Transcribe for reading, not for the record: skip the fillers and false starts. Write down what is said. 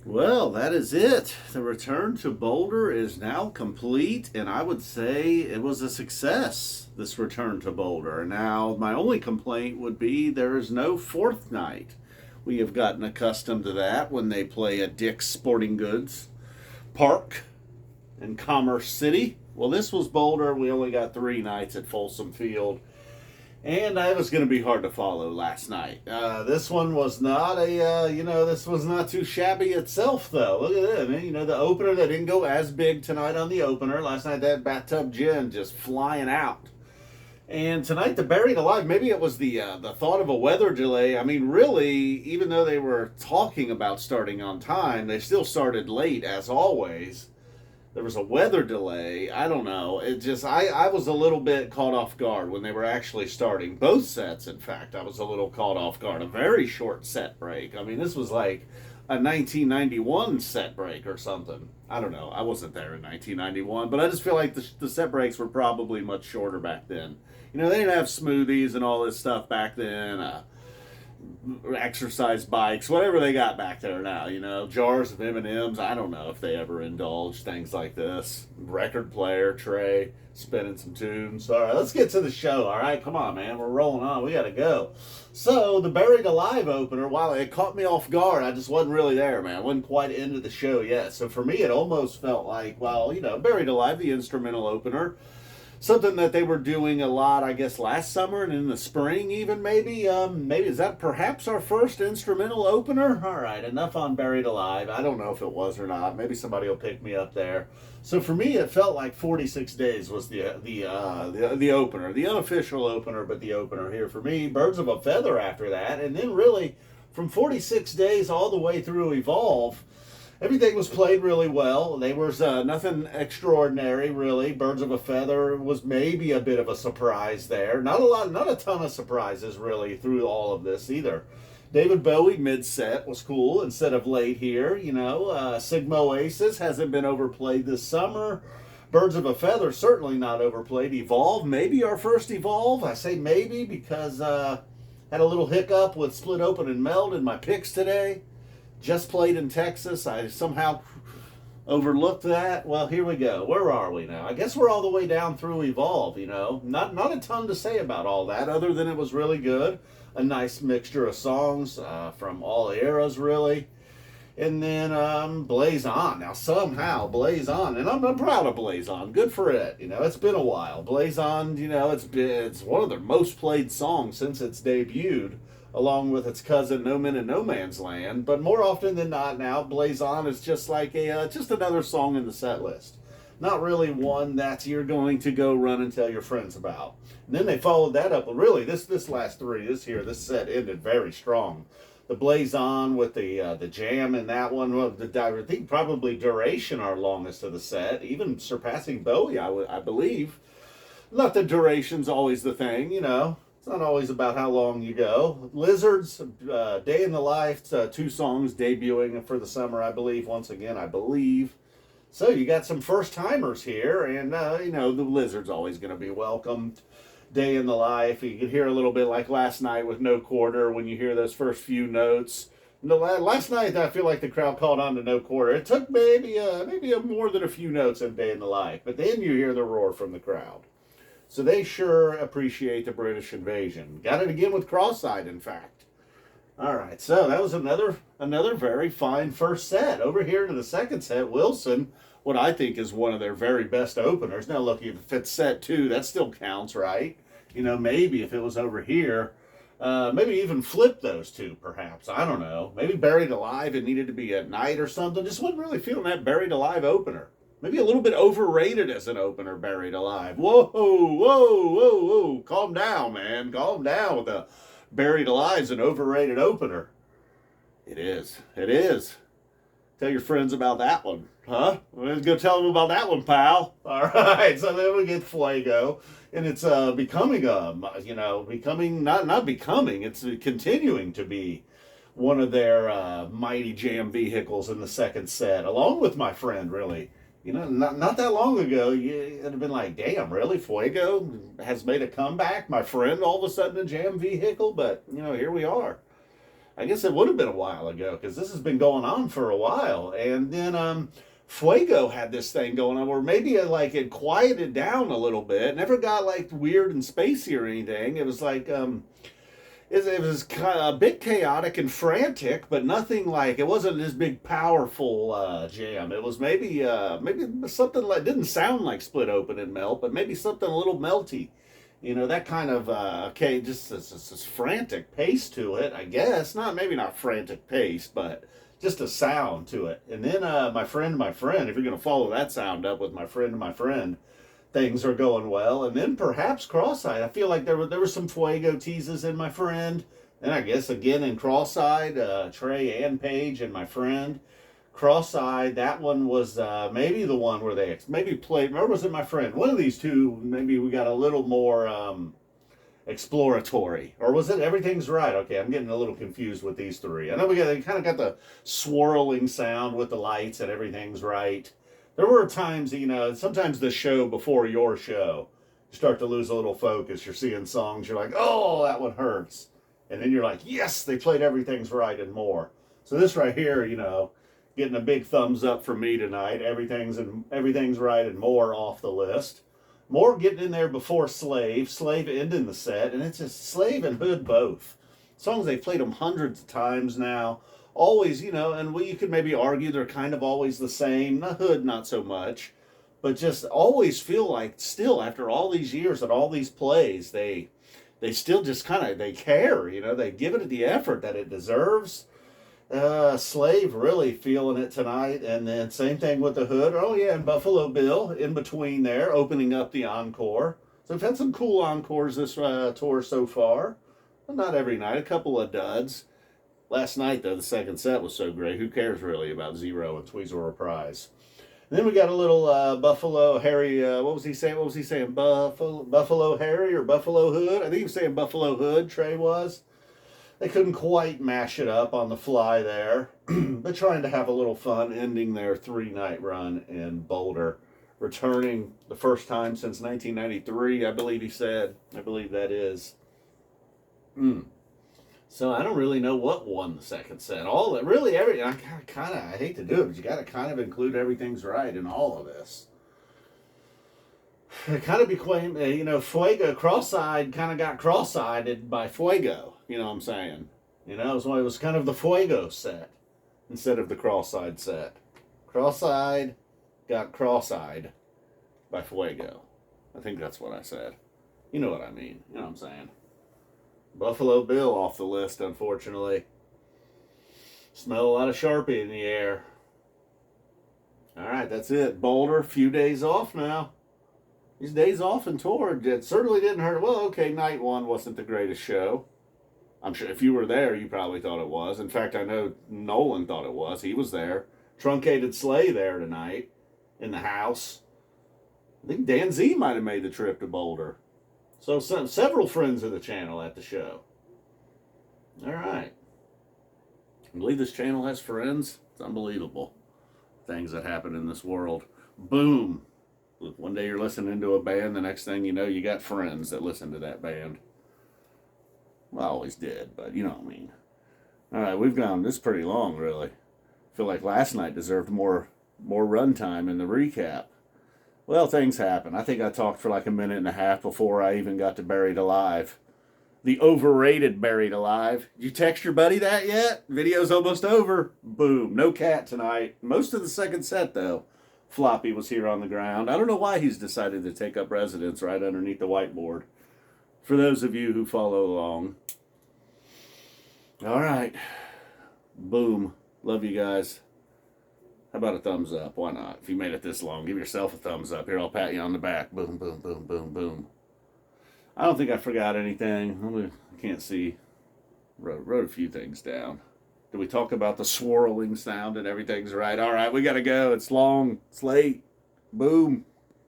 Well, that is it. The return to Boulder is now complete, and I would say it was a success, this return to Boulder. Now, my only complaint would be there is no fourth night. We have gotten accustomed to that when they play at Dick's Sporting Goods Park in Commerce City. Well, this was Boulder. We only got 3 nights at Folsom Field. And that was going to be hard to follow last night. This one was not this was not too shabby itself, though. Look at it. The opener, that didn't go as big tonight on the opener. Last night, that Bathtub Gin just flying out. And tonight, the Buried Alive, maybe it was the thought of a weather delay. I mean, really, even though they were talking about starting on time, they still started late, as always. There was a weather delay. I don't know. It just, I was a little bit caught off guard when they were actually starting. Both sets, in fact, I was a little caught off guard. A very short set break. I mean, this was like a 1991 set break or something. I don't know. I wasn't there in 1991, but I just feel like the set breaks were probably much shorter back then. They didn't have smoothies and all this stuff back then. Exercise bikes, whatever they got back there now, jars of M&Ms. I don't know if they ever indulged things like this. Record player tray, spinning some tunes. All right, let's get to the show. All right, come on, man, we're rolling on. We gotta go. So the Buried Alive opener, while it caught me off guard, I just wasn't really there, man. I wasn't quite into the show yet. So for me, it almost felt like, well, Buried Alive, the instrumental opener, something that they were doing a lot, I guess, last summer and in the spring even, maybe. Maybe is that perhaps our first instrumental opener? All right, enough on Buried Alive. I don't know if it was or not. Maybe somebody will pick me up there. So for me, it felt like 46 Days was the opener, the unofficial opener, but the opener here for me. Birds of a Feather after that, and then really from 46 Days all the way through Evolve. Everything was played really well. There was nothing extraordinary, really. Birds of a Feather was maybe a bit of a surprise there. Not a ton of surprises, really, through all of this either. David Bowie mid-set was cool instead of late here. Sigma Oasis hasn't been overplayed this summer. Birds of a Feather certainly not overplayed. Evolve, maybe our first Evolve. I say maybe because had a little hiccup with Split Open and Meld in my picks today. Just played in Texas. I somehow overlooked that. Well, here we go. Where are we now? I guess we're all the way down through Evolve, Not a ton to say about all that, other than it was really good. A nice mixture of songs from all eras, really. And then Blaze On. Now, somehow, Blaze On, and I'm proud of Blaze On. Good for it. It's been a while. Blaze On, it's one of their most played songs since it's debuted, along with its cousin No Men in No Man's Land. But more often than not now, Blaze On is just like just another song in the set list. Not really one that you're going to go run and tell your friends about. And then they followed that up with really this last three. This set ended very strong. The Blaze On with the jam in that one. Well, I think probably Duration our longest of the set, even surpassing Bowie, I believe. Not that duration's always the thing, It's not always about how long you go. Lizards, Day in the Life, 2 songs debuting for the summer, I believe. Once again, I believe. So you got some first timers here, and the Lizard's always going to be welcomed. Day in the Life, you can hear a little bit like last night with No Quarter when you hear those first few notes. Last night, I feel like the crowd called on to No Quarter. It took maybe more than a few notes in Day in the Life, but then you hear the roar from the crowd. So they sure appreciate the British invasion. Got it again with Crosseyed, in fact. All right, so that was another very fine first set. Over here to the second set, Wilson, what I think is one of their very best openers. Now, look, if it's set 2, that still counts, right? Maybe if it was over here, maybe even flip those 2, perhaps. I don't know. Maybe Buried Alive, it needed to be at night or something. Just wasn't really feeling that Buried Alive opener. Maybe a little bit overrated as an opener, Buried Alive. Whoa, whoa, whoa, whoa. Calm down, man. Calm down with the Buried Alive's an overrated opener. It is. It is. Tell your friends about that one. Huh? Let's go tell them about that one, pal. All right. So then we get Fuego. And it's becoming, not becoming, it's continuing to be one of their mighty jam vehicles in the second set, along with my friend, really. Not that long ago, it'd have been like, damn, really? Fuego has made a comeback? My friend all of a sudden a jam vehicle? But, here we are. I guess it would have been a while ago because this has been going on for a while. And then Fuego had this thing going on where maybe it quieted down a little bit. Never got like weird and spacey or anything. It was like it was kind of a bit chaotic and frantic, but nothing like it wasn't this big powerful jam. It was maybe something like didn't sound like Split Open and Melt, but maybe something a little melty. That kind of okay, just this frantic pace to it, I guess. Not frantic pace, but just a sound to it. And then my friend, if you're gonna follow that sound up with my friend, things are going well. And then perhaps Crosseyed. I feel like there were some Fuego teases in my friend. And I guess again in Crosseyed, Trey and Paige and my friend. Crosseyed, that one was maybe the one where they maybe played, or was it my friend? One of these two, maybe we got a little more exploratory. Or was it Everything's Right? Okay, I'm getting a little confused with these three. I know they kind of got the swirling sound with the lights and Everything's Right. There were times, sometimes the show before your show, you start to lose a little focus. You're seeing songs, you're like, oh, that one hurts. And then you're like, yes, they played Everything's Right and more. So this right here, getting a big thumbs up from me tonight. Everything's Right and more off the list. More getting in there before Slave. Slave ending the set, and it's just Slave and Hood both. Songs they've played them hundreds of times now. Always, and you could maybe argue they're kind of always the same. The Hood, not so much, but just always feel like still after all these years and all these plays, they still just kind of they care. They give it the effort that it deserves. Slave really feeling it tonight, and then same thing with the Hood. Oh yeah, and Buffalo Bill in between there, opening up the Encore. So we've had some cool encores this tour so far. Well, not every night, a couple of duds. Last night though, the second set was so great. Who cares really about Zero and Tweezer Reprise? And then we got a little Buffalo Harry. What was he saying? Buffalo Harry or Buffalo Hood? I think he was saying Buffalo Hood. Trey was. They couldn't quite mash it up on the fly there, but trying to have a little fun ending their 3-night run in Boulder. Returning the first time since 1993, I believe he said. I believe that is. So I don't really know what won the second set. I hate to do it, but you got to kind of include Everything's Right in all of this. It kind of became, Fuego, Crosseyed kind of got cross-eyed by Fuego. You know what I'm saying? It was kind of the Fuego set instead of the Crosseyed set. Crosseyed got cross-eyed by Fuego. I think that's what I said. You know what I mean. You know what I'm saying? Buffalo Bill off the list, unfortunately. Smell a lot of Sharpie in the air. All right, that's it. Boulder, few days off now. These days off and tour, it certainly didn't hurt. Well, okay, night one wasn't the greatest show. I'm sure if you were there, you probably thought it was. In fact, I know Nolan thought it was. He was there. Truncated Sleigh there tonight in the house. I think Dan Z might have made the trip to Boulder. So several friends of the channel at the show. All right. I believe this channel has friends. It's unbelievable. Things that happen in this world. Boom. One day you're listening to a band, the next thing you know, you got friends that listen to that band. Well, I always did, but you know what I mean. All right, we've gone this pretty long, really. I feel like last night deserved more runtime in the recap. Well, things happen. I think I talked for like a minute and a half before I even got to Buried Alive. The overrated Buried Alive. Did you text your buddy that yet? Video's almost over. Boom. No cat tonight. Most of the second set, though. Floppy was here on the ground. I don't know why he's decided to take up residence right underneath the whiteboard. For those of you who follow along. All right. Boom. Love you guys. How about a thumbs up? Why not? If you made it this long, give yourself a thumbs up. Here, I'll pat you on the back. Boom, boom, boom, boom, boom. I don't think I forgot anything. I can't see. Wrote a few things down. Did we talk about the swirling sound and Everything's Right? All right, we got to go. It's long. It's late. Boom.